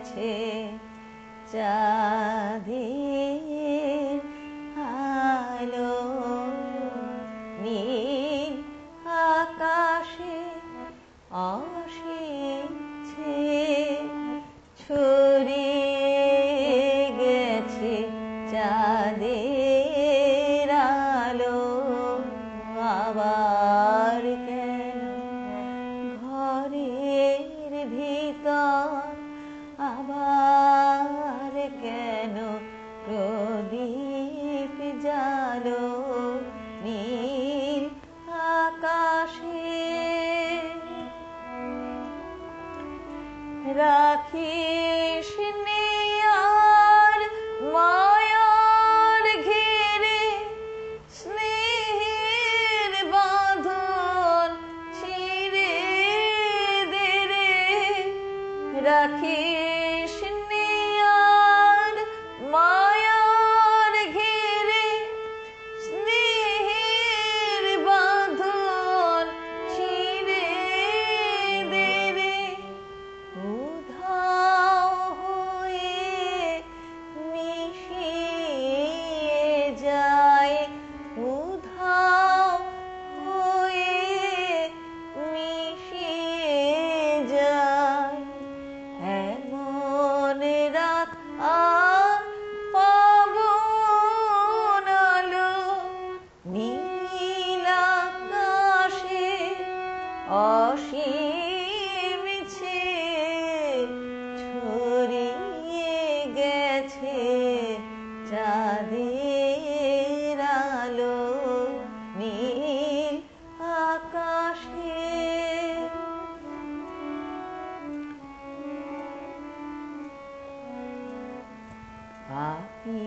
গেছে চাঁদের আলো, নীল আকাশে অসীছে ছড়িয়ে গেছে চাঁদের আলো। আবার কেন ঘরের ভিতর, আবার কেন প্রদীপ জালো নীল আকাশে। রাখিস নে আর মায়ার ঘিরে, স্নেহের বাঁধন ছিঁড়ে দে রে। রাখিস নে আর মায়ার ঘিরে, স্নেহের বাঁধন ছিঁড়ে দে রে। উধাও হয়ে মিশিয়ে যায়, উধাও হয়ে মিশিয়ে যায় এমন রাত আর পাবো না লো। নীল আকাশে অসীম ইচ্ছে ছড়িয়ে গেছে চাঁদের আলো নীল আকাশে।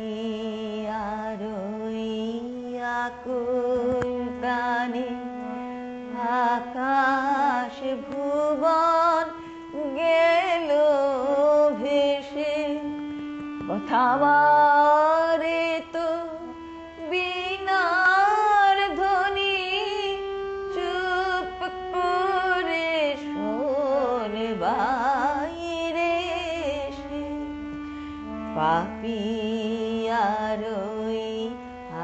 পাপিয়ার ওই আকুল প্রাণে আকাশ ভুবন গেল ভেসে। থামারে তো বীণার ধ্বনি, চুপ করে শোন বাইরে এসে। পাপিয়ার ওই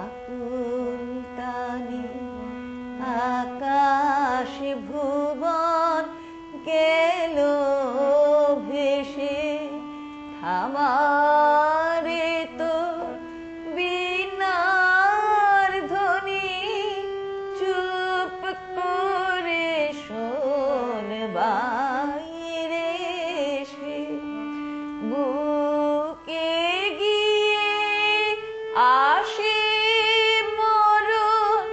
আকুল টানে আকাশ ভুবন গেল ভেসে। থামারে তো বীণার ধ্বনি, চুপ করে শোন বাইরে এসে। বুকে গিয়ে আসে মরণ,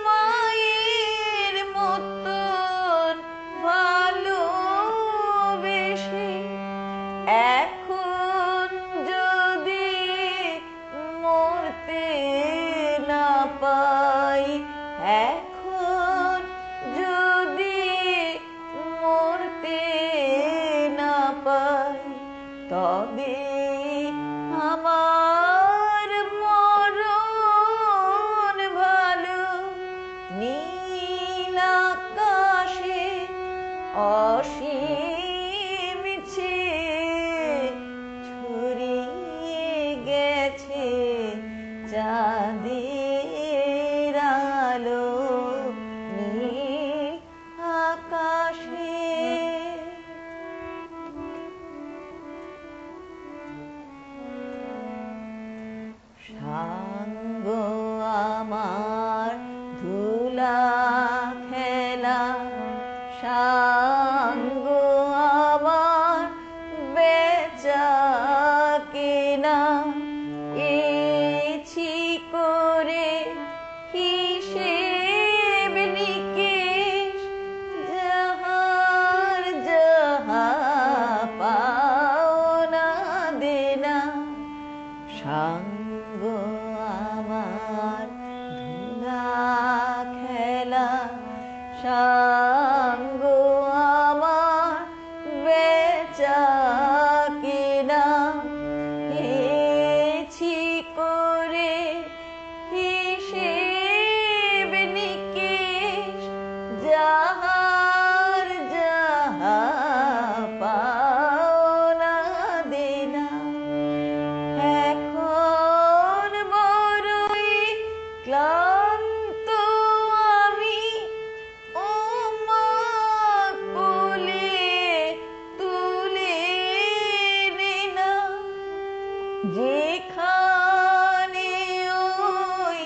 মায়ের মতন ভালোবেসে। এখন যদি মরতে না পাই, এখন যদি মরতে না পাই, তবে আমার মরণ ভালো। নীল আকাশে অসীম ইচ্ছে ছড়িয়ে গেছে চাঁদের আলো নীল আকাশে। সাঙ্গ আমার ধুলা খেলা, সাঙ্গ আমার বেচা কেনা। এছি করে হিসেব নিকেশ, যাহার যাহা পাওনা দেনা। সাঙ্গ আমার ধুলা খেলা, সাঙ্গ আমার বেচা কেনা। এছি করে হিসেব নিকেশ, যাহার যাহা পাওনা যেখানে ওই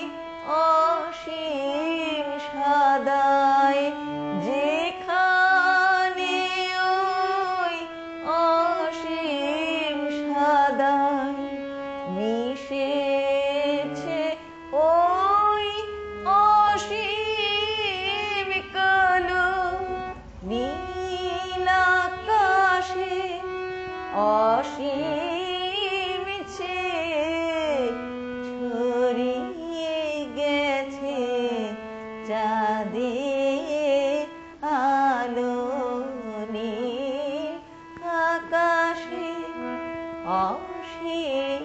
অসীম সাদায়, যেখানে ওই অসীম সাদায় মিশেছে ওই অসীম কালো, নীল আকাশে অসীম ছড়িয়ে গেছে চাঁদের আলো, নীল আকাশে অসীম